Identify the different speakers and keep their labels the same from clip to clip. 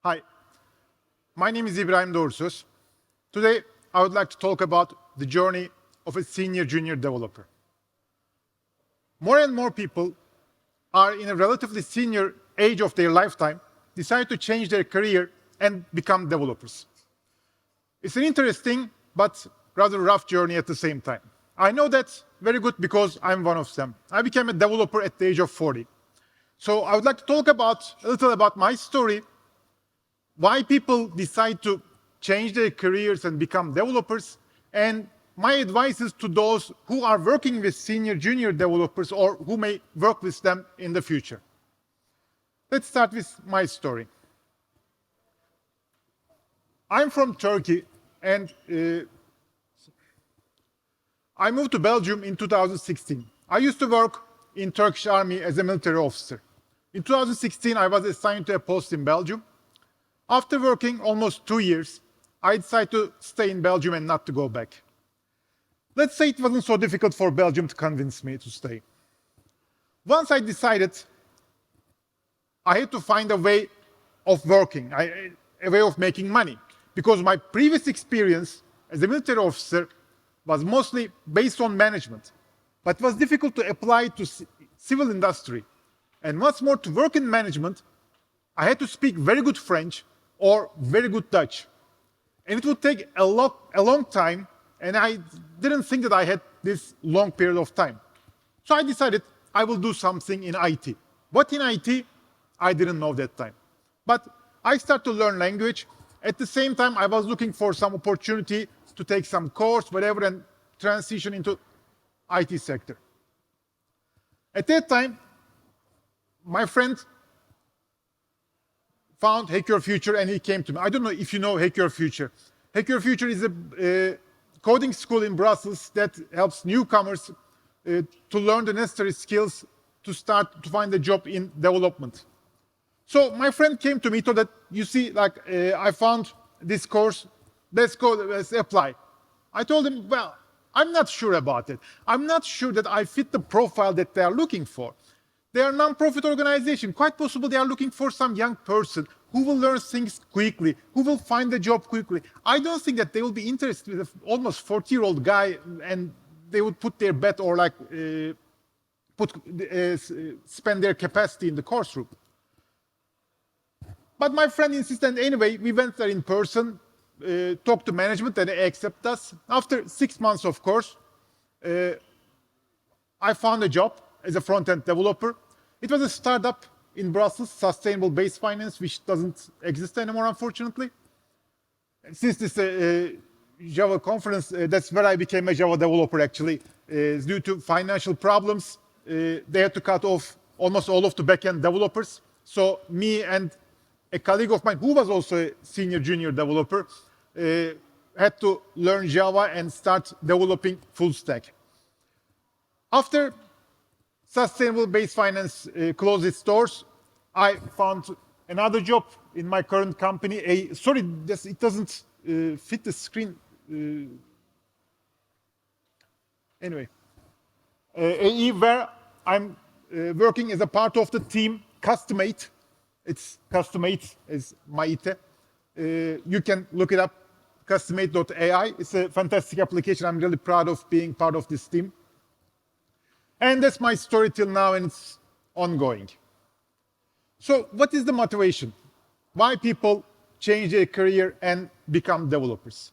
Speaker 1: Hi, my name is Ibrahim Dogrusoz. Today, I would like to talk about the journey of a senior junior developer. More and more people are in a relatively senior age of their lifetime, decide to change their career and become developers. It's an interesting but rather rough journey at the same time. I know that very good because I'm one of them. I became a developer at the age of 40. So I would like to talk a little about my story, why people decide to change their careers and become developers, and my advice is to those who are working with senior junior developers or who may work with them in the future. Let's start with my story. I'm from Turkey and I moved to Belgium in 2016. I used to work in Turkish army as a military officer. In 2016, I was assigned to a post in Belgium. After working almost 2 years, I decided to stay in Belgium and not to go back. Let's say it wasn't so difficult for Belgium to convince me to stay. Once I decided, I had to find a way of working, a way of making money, because my previous experience as a military officer was mostly based on management, but it was difficult to apply to civil industry. And what's more, to work in management, I had to speak very good French or very good Dutch. And it would take a long time, and I didn't think that I had this long period of time. So I decided I will do something in IT. What in IT? I didn't know that time. But I started to learn language. At the same time, I was looking for some opportunity to take some course, whatever, and transition into IT sector. At that time, my friend found Hack Your Future and he came to me. I don't know if you know Hack Your Future. Hack Your Future is a coding school in Brussels that helps newcomers to learn the necessary skills to start to find a job in development. So my friend came to me, told that, you see, I found this course, let's go, let's apply. I told him, well, I'm not sure about it. I'm not sure that I fit the profile that they are looking for. They are a non-profit organization. Quite possible they are looking for some young person who will learn things quickly, who will find a job quickly. I don't think that they will be interested with an almost 40-year-old guy and they would put their bet or spend their capacity in the course room. But my friend insisted anyway. We went there in person, talked to management, and they accepted us. After 6 months, of course, I found a job as a front-end developer. It was a startup in Brussels, sustainable base finance, which doesn't exist anymore, unfortunately. Since this Java conference, that's where I became a Java developer, actually. Due to financial problems, they had to cut off almost all of the backend developers. So me and a colleague of mine, who was also a senior junior developer, had to learn Java and start developing full stack. After sustainable base finance closed its doors, I found another job in my current company. Sorry, it doesn't fit the screen. Anyway, AE, where I'm working as a part of the team Customate. It's Customate as Maite. You can look it up, customate.ai. It's a fantastic application. I'm really proud of being part of this team. And that's my story till now, and it's ongoing. So what is the motivation? Why people change their career and become developers?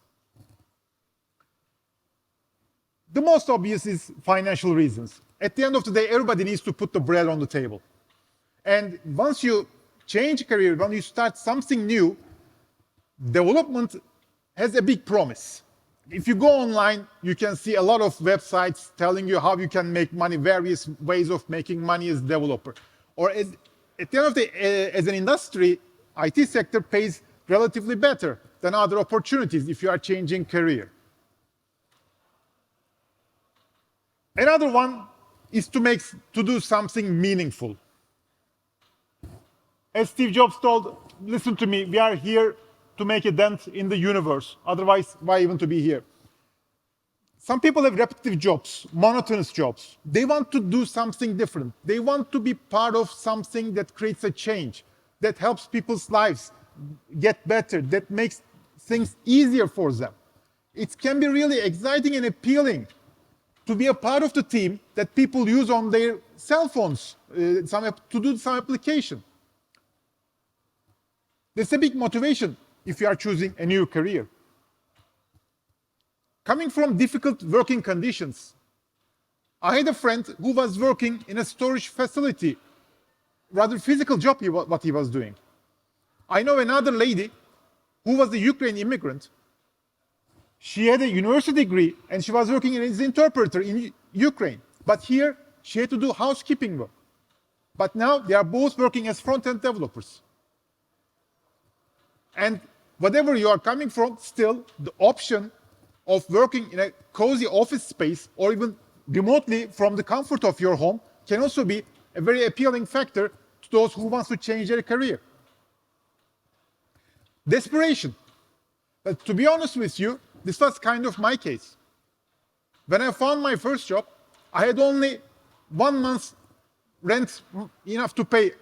Speaker 1: The most obvious is financial reasons. At the end of the day, everybody needs to put the bread on the table. And once you change career, when you start something new, development has a big promise. If you go online, you can see a lot of websites telling you how you can make money, various ways of making money as a developer. Or at the end of the day, as an industry, IT sector pays relatively better than other opportunities if you are changing career. Another one is to do something meaningful. As Steve Jobs told, listen to me, we are here to make a dent in the universe. Otherwise, why even to be here? Some people have repetitive jobs, monotonous jobs. They want to do something different. They want to be part of something that creates a change, that helps people's lives, get better, that makes things easier for them. It can be really exciting and appealing to be a part of the team that people use on their cell phones to do some application. That's a big motivation if you are choosing a new career. Coming from difficult working conditions, I had a friend who was working in a storage facility, rather physical job what he was doing. I know another lady who was a Ukrainian immigrant. She had a university degree and she was working as an interpreter in Ukraine. But here she had to do housekeeping work. But now they are both working as front-end developers. And whatever you are coming from, still the option of working in a cozy office space or even remotely from the comfort of your home can also be a very appealing factor to those who want to change their career. Desperation. But to be honest with you, this was kind of my case. When I found my first job, I had only 1 month's rent enough to pay.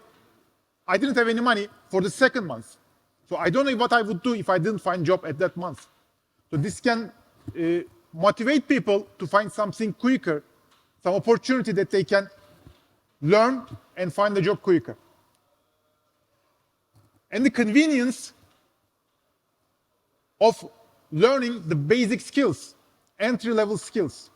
Speaker 1: I didn't have any money for the second month. So I don't know what I would do if I didn't find a job at that month. So this can motivate people to find something quicker, some opportunity that they can learn and find a job quicker. And the convenience of learning the basic skills, entry-level skills.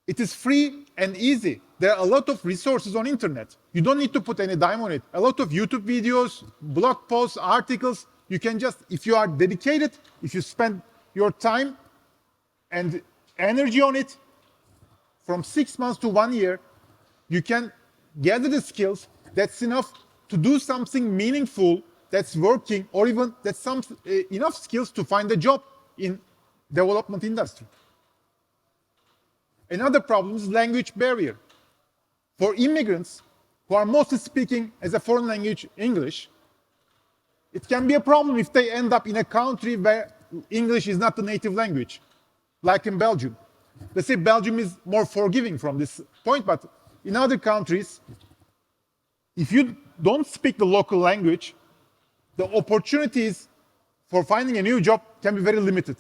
Speaker 1: It is free and easy. There are a lot of resources on internet. You don't need to put any dime on it. A lot of YouTube videos, blog posts, articles. You can just, if you are dedicated, if you spend your time and energy on it, from 6 months to 1 year, you can gather the skills that's enough to do something meaningful that's working, or even that's enough skills to find a job in development industry. Another problem is language barrier. For immigrants who are mostly speaking as a foreign language English, it can be a problem if they end up in a country where English is not the native language, like in Belgium. Let's say Belgium is more forgiving from this point, but in other countries, if you don't speak the local language, the opportunities for finding a new job can be very limited.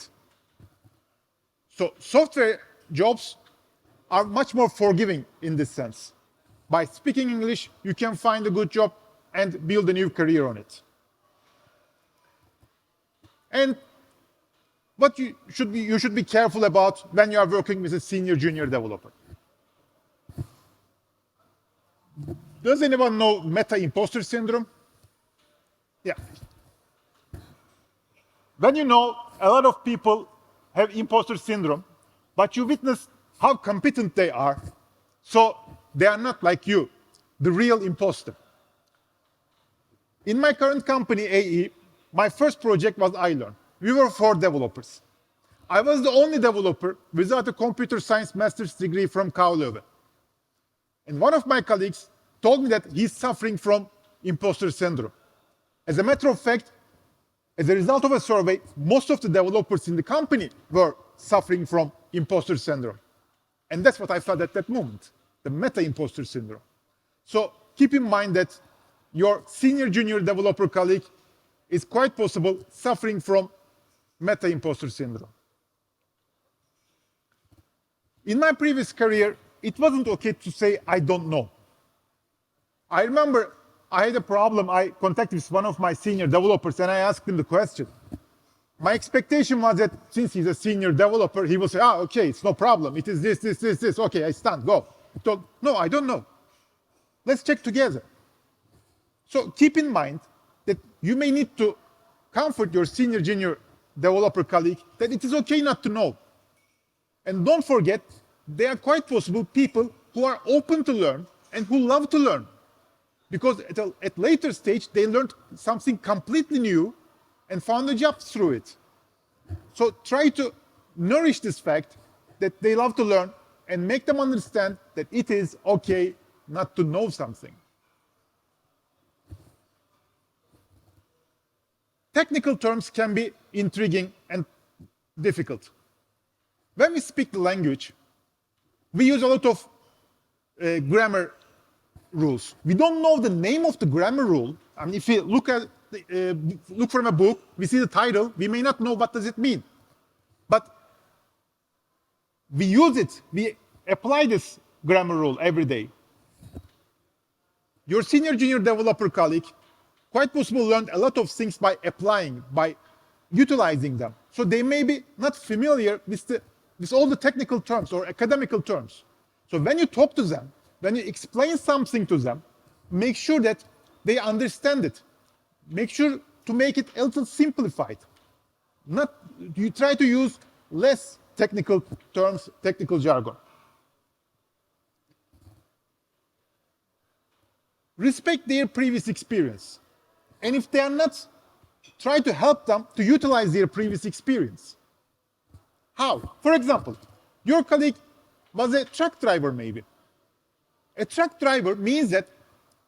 Speaker 1: So software jobs are much more forgiving in this sense. By speaking English, you can find a good job and build a new career on it. And what you should be careful about when you are working with a senior junior developer. Does anyone know imposter syndrome? Yeah. When you know a lot of people have imposter syndrome, but you witness how competent they are, so they are not like you, the real imposter. In my current company, AE, my first project was iLearn. We were 4 developers. I was the only developer without a computer science master's degree from KU. And one of my colleagues told me that he's suffering from imposter syndrome. As a matter of fact, as a result of a survey, most of the developers in the company were suffering from imposter syndrome. And that's what I felt at that moment, the imposter syndrome. So keep in mind that your senior junior developer colleague is quite possible suffering from imposter syndrome. In my previous career, it wasn't okay to say, I don't know. I remember I had a problem. I contacted one of my senior developers and I asked him the question. My expectation was that since he's a senior developer, he will say, okay, it's no problem. It is this. Okay, I stand, go. He told, no, I don't know. Let's check together. So keep in mind that you may need to comfort your senior junior developer colleague that it is okay not to know. And don't forget, there are quite possible people who are open to learn and who love to learn. Because at a later stage, they learned something completely new and found a job through it. So try to nourish this fact that they love to learn and make them understand that it is okay not to know something. Technical terms can be intriguing and difficult. When we speak the language, we use a lot of grammar rules. We don't know the name of the grammar rule. I mean, if you look at look from a book, we see the title, we may not know what does it mean. But we use it, we apply this grammar rule every day. Your senior junior developer colleague quite possibly learned a lot of things by applying, by utilizing them. So they may be not familiar with all the technical terms or academical terms. So when you talk to them, when you explain something to them, make sure that they understand it. Make sure to make it a little simplified. You try to use less technical terms, technical jargon. Respect their previous experience. And if they are not, try to help them to utilize their previous experience. How? For example, your colleague was a truck driver maybe. A truck driver means that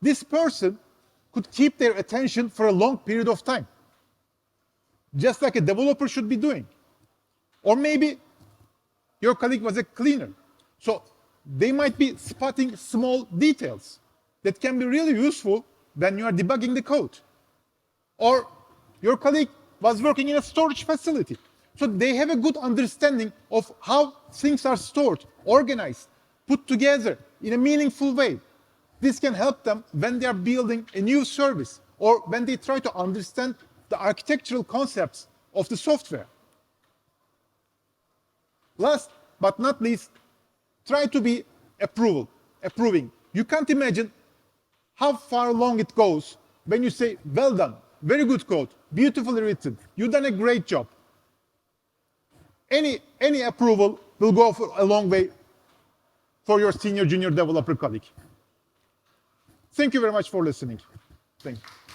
Speaker 1: this person could keep their attention for a long period of time, just like a developer should be doing. Or maybe your colleague was a cleaner. So they might be spotting small details that can be really useful when you are debugging the code. Or your colleague was working in a storage facility. So they have a good understanding of how things are stored, organized, put together in a meaningful way. This can help them when they are building a new service or when they try to understand the architectural concepts of the software. Last but not least, try to be approving. You can't imagine how far along it goes when you say, well done, very good code, beautifully written, you've done a great job. Any approval will go for a long way for your senior junior developer colleague. Thank you very much for listening. Thank you.